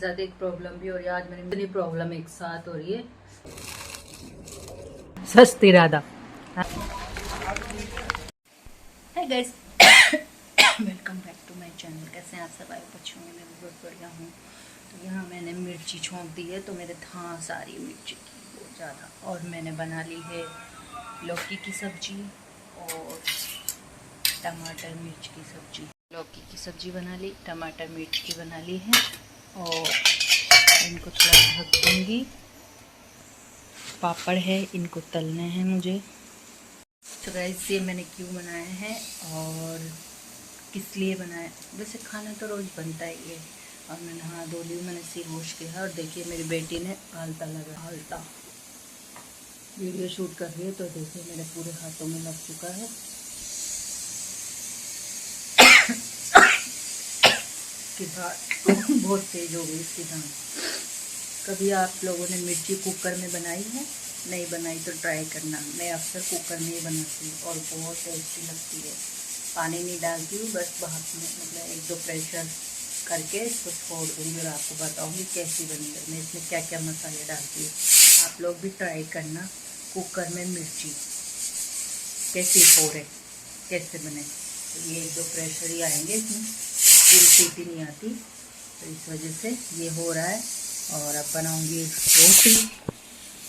साथ एक प्रॉब्लम भी हो रही है। आज मेरी इतनी प्रॉब्लम एक साथ हो रही है। सस्ती Radha. Hi guys, welcome back to my channel. कैसे हैं आप सब? आए बच्चों में मैं बहुत बढ़िया हूँ। तो यहाँ मैंने मिर्ची छोंक दी है, तो मेरे थां सारी मिर्ची की बहुत ज़्यादा। और मैंने बना ली है लौकी की सब्जी और टमाटर मिर्च की सब्जी। लौकी की सब्जी बना ली, टमाटर मिर्च की बना ली है और इनको थोड़ा ढक दूँगी। पापड़ है, इनको तलने हैं मुझे। तो गाइस, ये मैंने क्यों बनाया है और किस लिए बनाया? वैसे खाना तो रोज़ बनता ही है। और मैं नहा धो ली, मैंने सिर वॉश किया। और देखिए मेरी बेटी ने आलता लगा, आलता वीडियो शूट कर रही है। तो देखिए मेरे पूरे हाथों में लग चुका है। इसकी धार बहुत तेज हो गई इसकी धार। कभी आप लोगों ने मिर्ची कुकर में बनाई है? नहीं बनाई तो ट्राई करना। मैं अक्सर कुकर में ही बनाती हूँ और बहुत टेस्टी लगती है। पानी नहीं डालती हूँ, बस भाप में मतलब एक दो प्रेशर करके इसको छोड़ दूँगी और आपको बताऊँगी कैसी बनी है। मैं इसमें क्या क्या मसाले डालती हूँ। आप लोग भी ट्राई करना। कुकर में मिर्ची कैसी फोड़े, कैसे बने। तो ये एक दो प्रेशर ही आएंगे, इसमें पूरी सीटी नहीं आती, तो इस वजह से ये हो रहा है। और अब बनाऊँगी रोटी,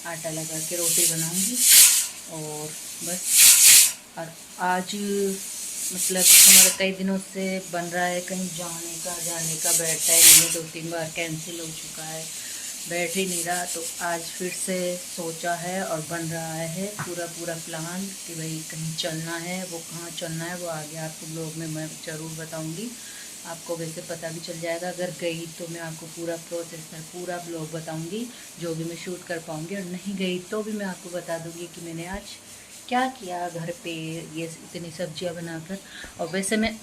आटा लगा के रोटी बनाऊँगी और बस। और आज मतलब हमारा कई दिनों से बन रहा है, कहीं जाने का बैठा है नहीं, 2-3 बार कैंसिल हो चुका है, बैठ ही नहीं रहा। तो आज फिर से सोचा है और बन रहा है पूरा प्लान कि भाई कहीं चलना है। वो कहाँ चलना है वो आगे आपको ब्लॉग में मैं ज़रूर बताऊंगी। आपको वैसे पता भी चल जाएगा, अगर गई तो मैं आपको पूरा प्रोसेस में पूरा ब्लॉग बताऊंगी, जो भी मैं शूट कर पाऊंगी। और नहीं गई तो भी मैं आपको बता दूंगी कि मैंने आज क्या किया घर पे, ये इतनी सब्जियां बनाकर। और वैसे मैं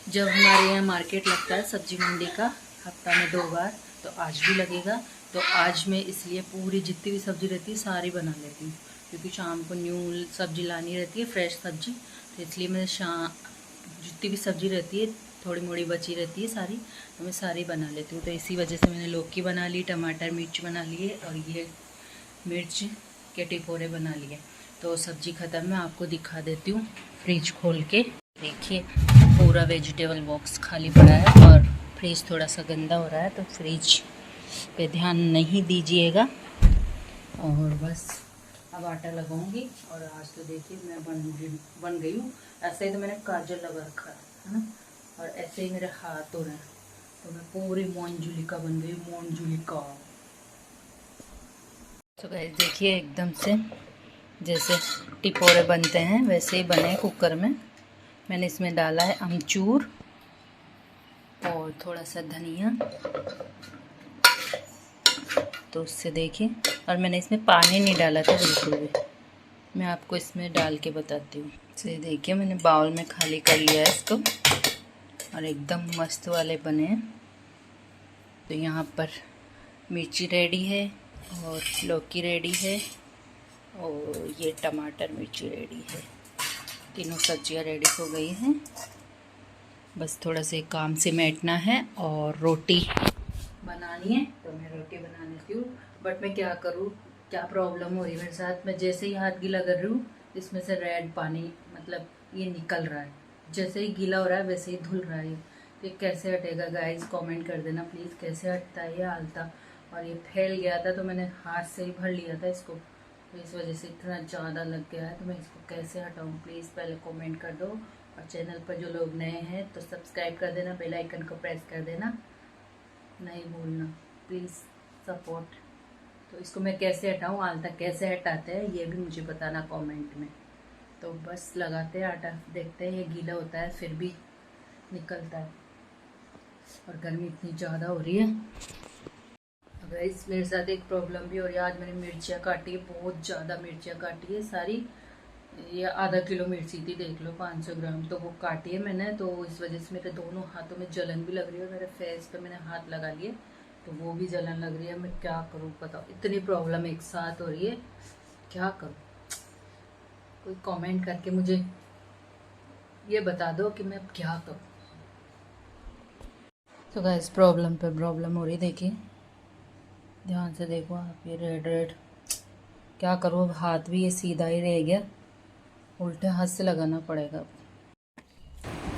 जब हमारे यहाँ मार्केट लगता है सब्जी मंडी का हफ्ता में 2 बार, तो आज भी लगेगा। तो आज मैं इसलिए पूरी जितनी भी सब्ज़ी रहती है सारी बना लेती हूँ, क्योंकि शाम को न्यू सब्ज़ी लानी रहती है, फ्रेश सब्ज़ी। तो इसलिए मैं शाम जितनी भी सब्ज़ी रहती है थोड़ी मोड़ी बची रहती है सारी, तो मैं सारी बना लेती हूँ। तो इसी वजह से मैंने लौकी बना ली, टमाटर मिर्च बना लिए और ये मिर्च के टिपोरे बना लिए। तो सब्ज़ी ख़त्म, मैं आपको दिखा देती हूँ फ्रिज खोल के। देखिए पूरा वेजिटेबल बॉक्स खाली पड़ा है और फ्रिज थोड़ा सा गंदा हो रहा है, तो फ्रिज पे ध्यान नहीं दीजिएगा। और बस अब आटा लगाऊंगी। और आज तो देखिए मैं बन गई हूँ। ऐसे ही तो मैंने काजल लगा रखा है ना, और ऐसे ही मेरे हाथ हो रहे हैं। तो मैं पूरी मोंजुलिका बन गई, मोंजुलिका। तो गाइस देखिए एकदम से जैसे टिपोरे बनते हैं वैसे ही बने कुकर में। मैंने इसमें डाला है अमचूर और थोड़ा सा धनिया, तो उससे देखिए। और मैंने इसमें पानी नहीं डाला था बिल्कुल भी, मैं आपको इसमें डाल के बताती हूँ। तो देखिए मैंने बाउल में खाली कर लिया है इसको और एकदम मस्त वाले बने हैं। तो यहाँ पर मिर्ची रेडी है और लौकी रेडी है और ये टमाटर मिर्ची रेडी है। तीनों सब्जियाँ रेडी हो गई हैं। बस थोड़ा से काम सिमेटना है और रोटी बनानी है। तो मैं रोटी बना लेती हूँ। बट मैं क्या करूँ, क्या प्रॉब्लम हो रही है मेरे साथ। मैं जैसे ही हाथ गीला कर रही हूँ, इसमें से रेड पानी मतलब ये निकल रहा है। जैसे ही गीला हो रहा है वैसे ही धुल रहा है। तो कैसे हटेगा गाइस, कमेंट कर देना प्लीज़, कैसे हटता है ये आलता। और ये फैल गया था तो मैंने हाथ से ही भर लिया था इसको, तो इस वजह से इतना ज़्यादा लग गया है। तो मैं इसको कैसे हटाऊँ प्लीज़ पहले कमेंट कर दो। और चैनल पर जो लोग नए हैं तो सब्सक्राइब कर देना, बेल आइकन को प्रेस कर देना, नहीं भूलना प्लीज़ सपोर्ट। तो इसको मैं कैसे हटाऊँ, आलता कैसे हटाते हैं ये भी मुझे बताना कमेंट में। तो बस लगाते हैं आटा, देखते हैं ये गीला होता है फिर भी निकलता है। और गर्मी इतनी ज़्यादा हो रही है। गाइस मेरे साथ एक प्रॉब्लम भी हो रही है। आज मैंने मिर्चियाँ काटी है, बहुत ज़्यादा मिर्चियाँ काटी है सारी। ये आधा किलो मिर्ची थी, देख लो 500 ग्राम, तो वो काटी है मैंने। तो इस वजह से मेरे दोनों हाथों में जलन भी लग रही है। मेरे फेस पे मैंने हाथ लगा लिए तो वो भी जलन लग रही है। मैं क्या करूँ बताओ, इतनी प्रॉब्लम एक साथ हो रही है, क्या करूँ। कोई कमेंट करके मुझे ये बता दो कि मैं क्या करूँ। तो गाइस प्रॉब्लम पे प्रॉब्लम हो रही, देखिए ध्यान से देखो आप, ये रेड रेड। क्या करूँ, अब हाथ भी ये सीधा ही रह गया, उल्टे हाथ से लगाना पड़ेगा।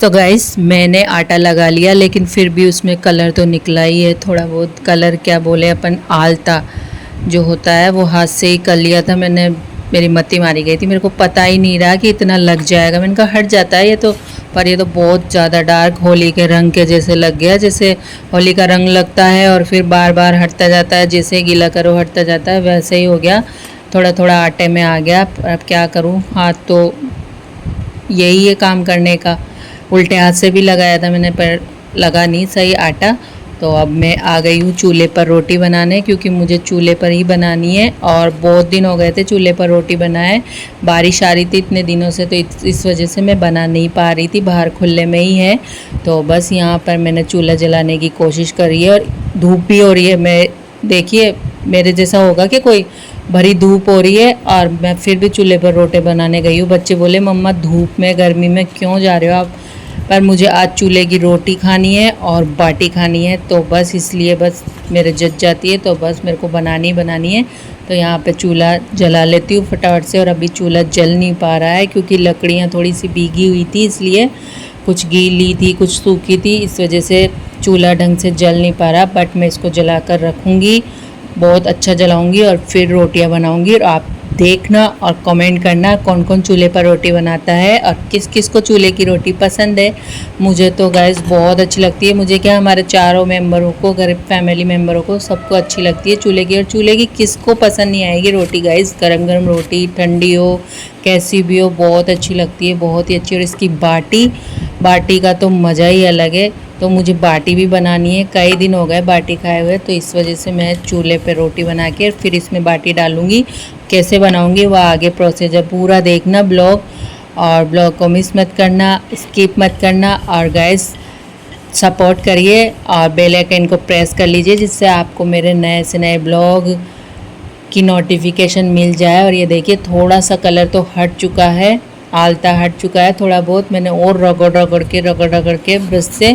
तो गाइस मैंने आटा लगा लिया, लेकिन फिर भी उसमें कलर तो निकला ही है थोड़ा बहुत। कलर क्या बोले अपन, आलता जो होता है वो हाथ से ही कर लिया था मैंने। मेरी मत्ती मारी गई थी, मेरे को पता ही नहीं रहा कि इतना लग जाएगा। मैंने कहा हट जाता है ये तो, पर ये तो बहुत ज़्यादा डार्क होली के रंग के जैसे लग गया, जैसे होली का रंग लगता है और फिर बार बार हटता जाता है, जैसे गीला करो हटता जाता है, वैसे ही हो गया। थोड़ा थोड़ा आटे में आ गया। अब क्या करूँ, हाथ तो यही है काम करने का। उल्टे हाथ से भी लगाया था मैंने, पर लगा नहीं सही आटा। तो अब मैं आ गई हूँ चूल्हे पर रोटी बनाने, क्योंकि मुझे चूल्हे पर ही बनानी है। और बहुत दिन हो गए थे चूल्हे पर रोटी बनाए, बारिश आ रही थी इतने दिनों से, तो इस वजह से मैं बना नहीं पा रही थी। बाहर खुले में ही है, तो बस यहाँ पर मैंने चूल्हा जलाने की कोशिश करी है। और धूप भी हो रही है, मैं देखिए मेरे जैसा होगा कि कोई, भरी धूप हो रही है और मैं फिर भी चूल्हे पर रोटी बनाने गई हूँ। बच्चे बोले मम्मा धूप में गर्मी में क्यों जा रहे हो आप, पर मुझे आज चूल्हे की रोटी खानी है और बाटी खानी है, तो बस इसलिए बस मेरे जच जाती है, तो बस मेरे को बनानी बनानी है। तो यहाँ पे चूल्हा जला लेती हूँ फटाफट से। और अभी चूल्हा जल नहीं पा रहा है, क्योंकि लकड़ियाँ थोड़ी सी भीगी हुई थी, इसलिए कुछ गीली थी कुछ सूखी थी, इस वजह से चूल्हा ढंग से जल नहीं पा रहा। बट मैं इसको जला कर रखूँगी, बहुत अच्छा जलाऊंगी और फिर रोटियां बनाऊंगी। और आप देखना और कमेंट करना कौन कौन चूल्हे पर रोटी बनाता है और किस किस को चूल्हे की रोटी पसंद है। मुझे तो गैस बहुत अच्छी लगती है, मुझे क्या हमारे चारों मेंबरों को, घर फैमिली मेंबरों को सबको अच्छी लगती है चूल्हे की। और चूल्हे की किसको पसंद नहीं आएगी रोटी गाइस, गरम गरम रोटी, ठंडी हो कैसी भी हो, बहुत अच्छी लगती है, बहुत ही अच्छी। और इसकी बाटी, बाटी का तो मज़ा ही अलग है। तो मुझे बाटी भी बनानी है, कई दिन हो गए बाटी खाए हुए, तो इस वजह से मैं चूल्हे पे रोटी बना के फिर इसमें बाटी डालूंगी। कैसे बनाऊंगी वह आगे प्रोसेस है, पूरा देखना ब्लॉग। और ब्लॉग को मिस मत करना, स्किप मत करना। और गाइस सपोर्ट करिए और बेल आइकन को प्रेस कर लीजिए, जिससे आपको मेरे नए से नए ब्लॉग की नोटिफिकेशन मिल जाए। और ये देखिए थोड़ा सा कलर तो हट चुका है, आलता हट चुका है थोड़ा बहुत। मैंने और रगड़ के ब्रश से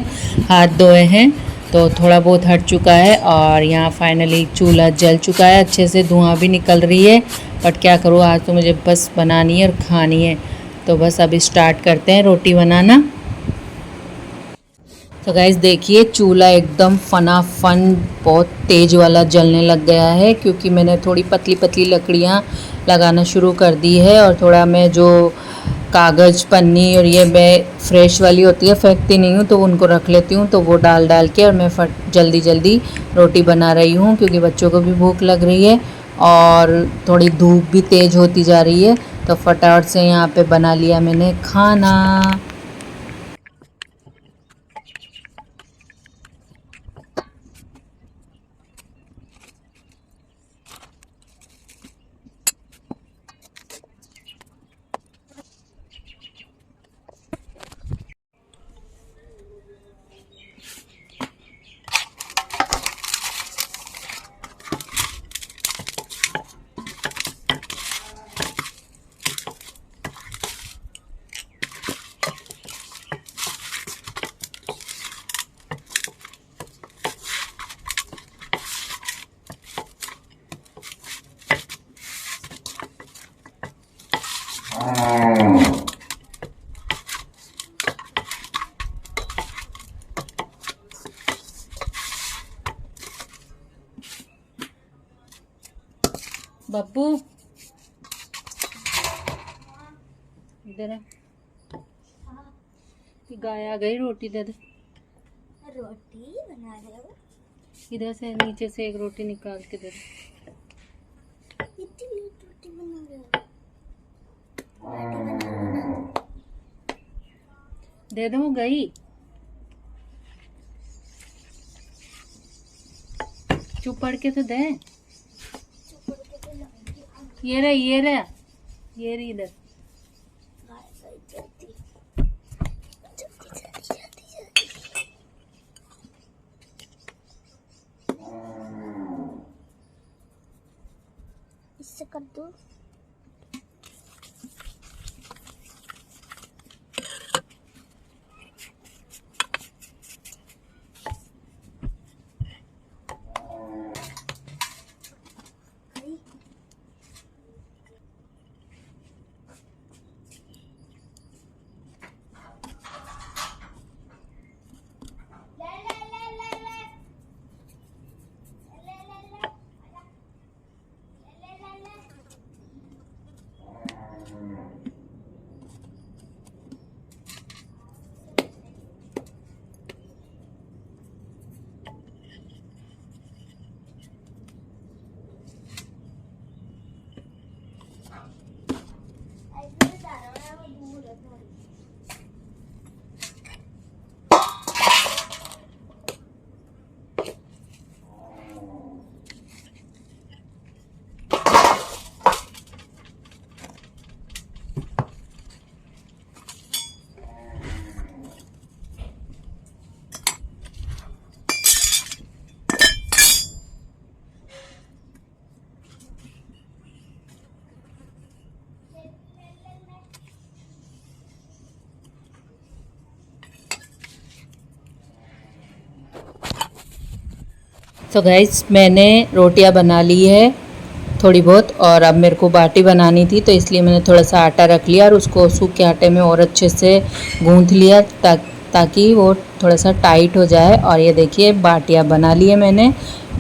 हाथ धोए हैं, तो थोड़ा बहुत हट चुका है। और यहाँ फाइनली चूल्हा जल चुका है अच्छे से, धुआं भी निकल रही है। बट क्या करूँ, आज तो मुझे बस बनानी है और खानी है। तो बस अभी स्टार्ट करते हैं रोटी बनाना। तो गाइस देखिए चूल्हा एकदम फनाफन बहुत तेज़ वाला जलने लग गया है, क्योंकि मैंने थोड़ी पतली पतली लकड़ियाँ लगाना शुरू कर दी है। और थोड़ा मैं जो कागज़ पन्नी और ये मैं फ्रेश वाली होती है फेंकती नहीं हूँ, तो उनको रख लेती हूँ, तो वो डाल डाल के और मैं जल्दी जल्दी रोटी बना रही हूँ, क्योंकि बच्चों को भी भूख लग रही है और थोड़ी धूप भी तेज़ होती जा रही है। तो फटाफट से यहाँ पे बना लिया मैंने खाना। बब्बू इधर है, गाय आ गई, रोटी दे दे। रोटी बना रहे हो? इधर से नीचे से एक रोटी निकाल के दे दे। इतनी रोटी बना रहे हो? रोटी बना। दे दो, वो गई। चुप पड़ के तो दे। ये रहा ये रहा ये रही इधर। इससे कर दो। तो गाइस मैंने रोटियां बना ली है थोड़ी बहुत, और अब मेरे को बाटी बनानी थी तो इसलिए मैंने थोड़ा सा आटा रख लिया और उसको सूखे आटे में और अच्छे से गूंथ लिया ताकि वो थोड़ा सा टाइट हो जाए। और ये देखिए बाटियां बना ली है मैंने,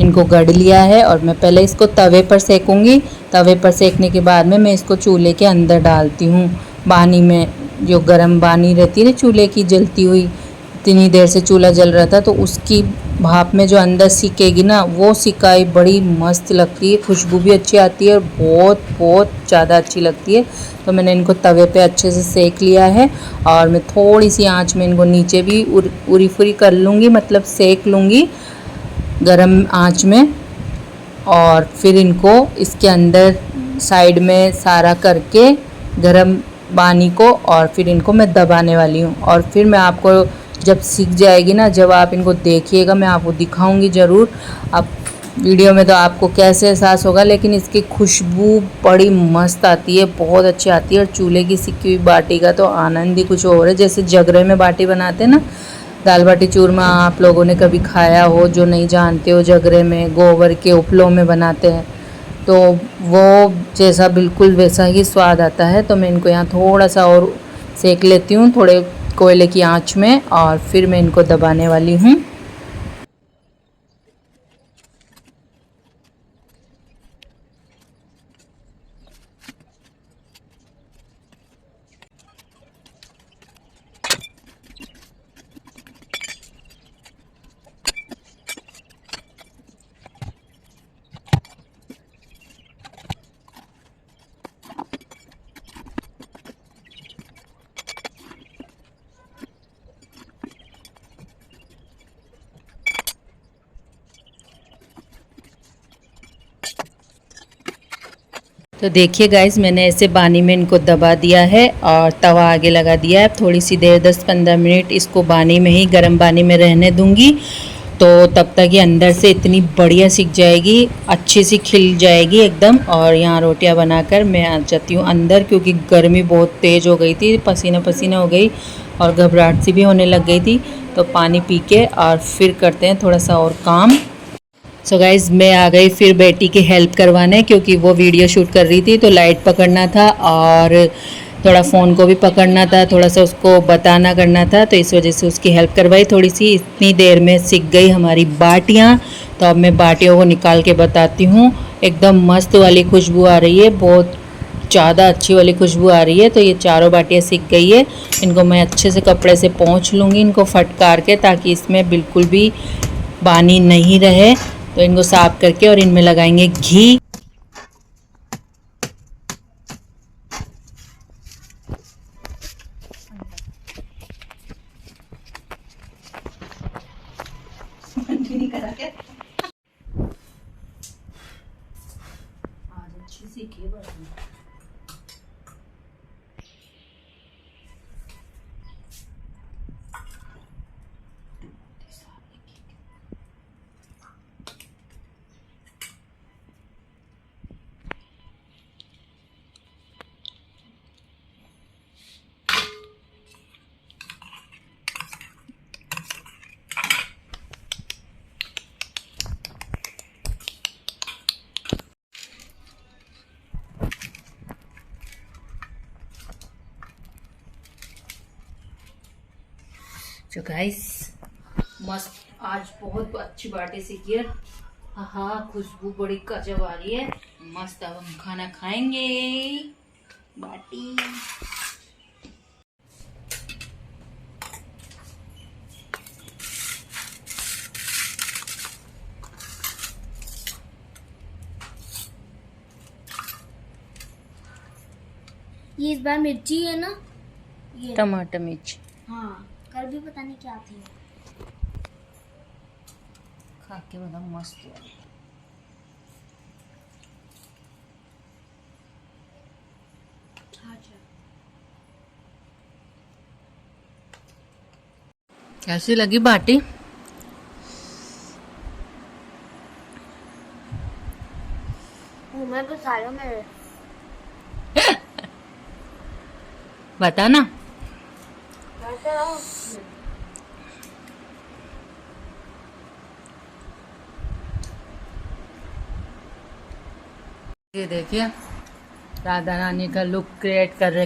इनको गढ़ लिया है और मैं पहले इसको तवे पर सेकूंगी। तवे पर सेकने के बाद में मैं इसको चूल्हे के अंदर डालती हूँ बानी में, जो गर्म बानी रहती है ना चूल्हे की जलती हुई, इतनी देर से चूल्हा जल रहा था तो उसकी भाप में जो अंदर सिकेगी ना वो सिकाई बड़ी मस्त लगती है, खुशबू भी अच्छी आती है और बहुत बहुत ज़्यादा अच्छी लगती है। तो मैंने इनको तवे पे अच्छे से सेक लिया है और मैं थोड़ी सी आंच में इनको नीचे भी उरी फुरी कर लूँगी, मतलब सेक लूँगी गरम आंच में। और फिर इनको इसके अंदर साइड में सारा करके गरम पानी को, और फिर इनको मैं दबाने वाली हूँ। और फिर मैं आपको जब सीख जाएगी ना, जब आप इनको देखिएगा मैं आपको दिखाऊंगी ज़रूर। आप वीडियो में तो आपको कैसे एहसास होगा, लेकिन इसकी खुशबू बड़ी मस्त आती है, बहुत अच्छी आती है। और चूल्हे की सिकी हुई बाटी का तो आनंद ही कुछ और है। जैसे जगरे में बाटी बनाते हैं ना, दाल बाटी चूरमा आप लोगों ने कभी खाया हो, जो नहीं जानते हो, जगरे में गोबर के उपलों में बनाते हैं तो वो जैसा बिल्कुल वैसा ही स्वाद आता है। तो मैं इनको यहाँ थोड़ा सा और सेक लेती हूँ थोड़े कोयले की आंच में, और फिर मैं इनको दबाने वाली हूँ। तो देखिए गाइस मैंने ऐसे बानी में इनको दबा दिया है और तवा आगे लगा दिया है। थोड़ी सी देर 10-15 मिनट इसको बानी में ही, गर्म बानी में रहने दूंगी। तो तब तक ये अंदर से इतनी बढ़िया सीख जाएगी, अच्छी सी खिल जाएगी एकदम। और यहाँ रोटियां बनाकर मैं आ जाती हूँ अंदर, क्योंकि गर्मी बहुत तेज़ हो गई थी, पसीना पसीना हो गई और घबराहट सी भी होने लग गई थी। तो पानी पी के और फिर करते हैं थोड़ा सा और काम। सो गाइज़ मैं आ गई फिर बेटी की हेल्प करवाने, क्योंकि वो वीडियो शूट कर रही थी तो लाइट पकड़ना था और थोड़ा फ़ोन को भी पकड़ना था, थोड़ा सा उसको बताना करना था, तो इस वजह से उसकी हेल्प करवाई थोड़ी सी। इतनी देर में सीख गई हमारी बाटियाँ। तो अब मैं बाटियों को निकाल के बताती हूँ। एकदम मस्त वाली खुशबू आ रही है, बहुत ज़्यादा अच्छी वाली खुशबू आ रही है। तो ये चारों बाटियाँ सीख गई है। इनको मैं अच्छे से कपड़े से पोंछ लूँगी, इनको फटकार के, ताकि इसमें बिल्कुल भी पानी नहीं रहे। तो इनको साफ करके और इनमें लगाएंगे घी। तो गाइस मस्त आज बहुत अच्छी बाटी सीखी है। हाँ खुशबू बड़ी गजब आ रही है, मस्त। अब हम खाना खाएंगे बाटी। ये इस बार मिर्ची है ना, ये टमाटर मिर्च। हाँ कल भी पता नहीं क्या थी। खा के बड़ा मस्त है। अच्छा कैसी लगी बाटी? मैं तो सालों में बता ना। ये देखिए राधा रानी का लुक क्रिएट कर रहे,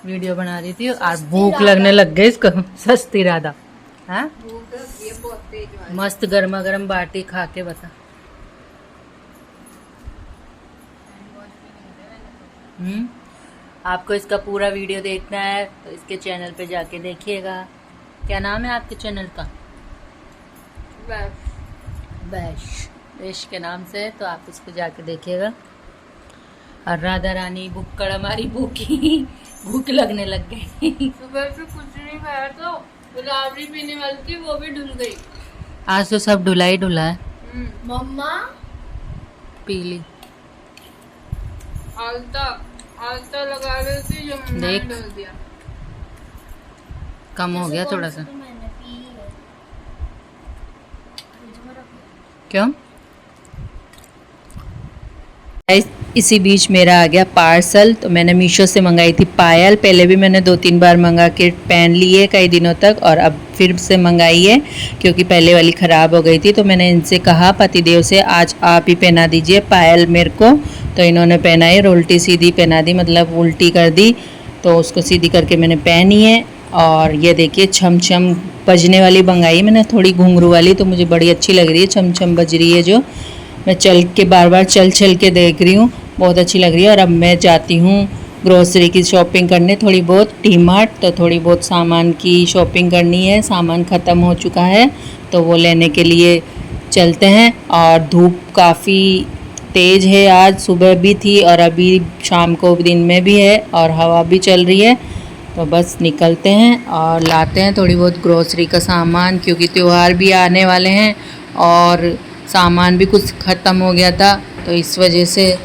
वीडियो बना रही थी और भूख लगने लग गई इसको। सस्ती राधा, हाँ मस्त गर्मा गर्म बाटी खा के बता। आपको इसका पूरा वीडियो देखना है तो इसके चैनल पे जाके देखिएगा। क्या नाम है आपके चैनल का? वैश के नाम से है, तो आप इसको जाके देखिएगा। और राधा रानी बुक्कड़ हमारी भूखी, भूख लगने लग गई। सुबह से कुछ नहीं खाया तो गुलाबरी पीने वाली थी, वो भी धुल गई। आज तो सब ढुला ही ढुला है। मम्मा पीली आलता लगा रही थी जो देख डाल दिया। कम हो गया थोड़ा सा। मैंने पी है। क्यों? इसी बीच मेरा आ गया पार्सल। तो मैंने मीशो से मंगाई थी पायल। पहले भी मैंने 2-3 बार मंगा के पहन ली है कई दिनों तक, और अब फिर से मंगाई है क्योंकि पहले वाली ख़राब हो गई थी। तो मैंने इनसे कहा पतिदेव से आज आप ही पहना दीजिए पायल मेरे को। तो इन्होंने पहनाई, उल्टी सीधी पहना दी, मतलब उल्टी कर दी। तो उसको सीधी करके मैंने पहनी है। और ये देखिए छम छम बजने वाली मंगाई मैंने, थोड़ी घुंघरू वाली, तो मुझे बड़ी अच्छी लग रही है। छम छम बज रही है जो मैं चल के बार बार चल के देख रही हूँ, बहुत अच्छी लग रही है। और अब मैं जाती हूँ ग्रोसरी की शॉपिंग करने, थोड़ी बहुत डी-मार्ट। तो थोड़ी बहुत सामान की शॉपिंग करनी है, सामान ख़त्म हो चुका है तो वो लेने के लिए चलते हैं। और धूप काफ़ी तेज़ है, आज सुबह भी थी और अभी शाम को दिन में भी है, और हवा भी चल रही है। तो बस निकलते हैं और लाते हैं थोड़ी बहुत ग्रोसरी का सामान, क्योंकि त्यौहार भी आने वाले हैं और सामान भी कुछ ख़त्म हो गया था, तो इस वजह से।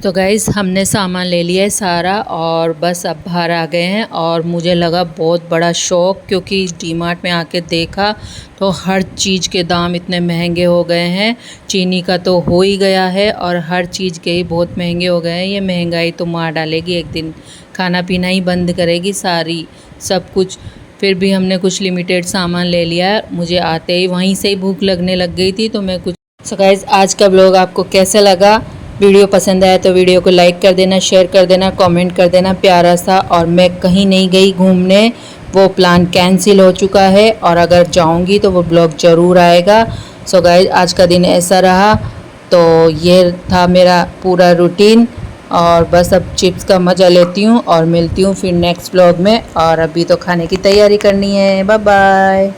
तो गाइज़ हमने सामान ले लिया है सारा और बस अब बाहर आ गए हैं। और मुझे लगा बहुत बड़ा शौक़, क्योंकि डी-मार्ट में आके देखा तो हर चीज़ के दाम इतने महंगे हो गए हैं। चीनी का तो हो ही गया है और हर चीज़ के ही बहुत महंगे हो गए हैं। ये महंगाई तो मार डालेगी एक दिन, खाना पीना ही बंद करेगी सारी सब कुछ। फिर भी हमने कुछ लिमिटेड सामान ले लिया है। मुझे आते ही वहीं से ही भूख लगने लग गई थी, तो मैं कुछ। सो गाइज़ आज का ब्लॉग आपको कैसा लगा? वीडियो पसंद आया तो वीडियो को लाइक कर देना, शेयर कर देना, कमेंट कर देना प्यारा सा। और मैं कहीं नहीं गई घूमने, वो प्लान कैंसिल हो चुका है, और अगर जाऊंगी तो वो ब्लॉग ज़रूर आएगा। सो गाइस आज का दिन ऐसा रहा। तो ये था मेरा पूरा रूटीन, और बस अब चिप्स का मज़ा लेती हूँ और मिलती हूँ फिर नेक्स्ट ब्लॉग में। और अभी तो खाने की तैयारी करनी है। Bye bye.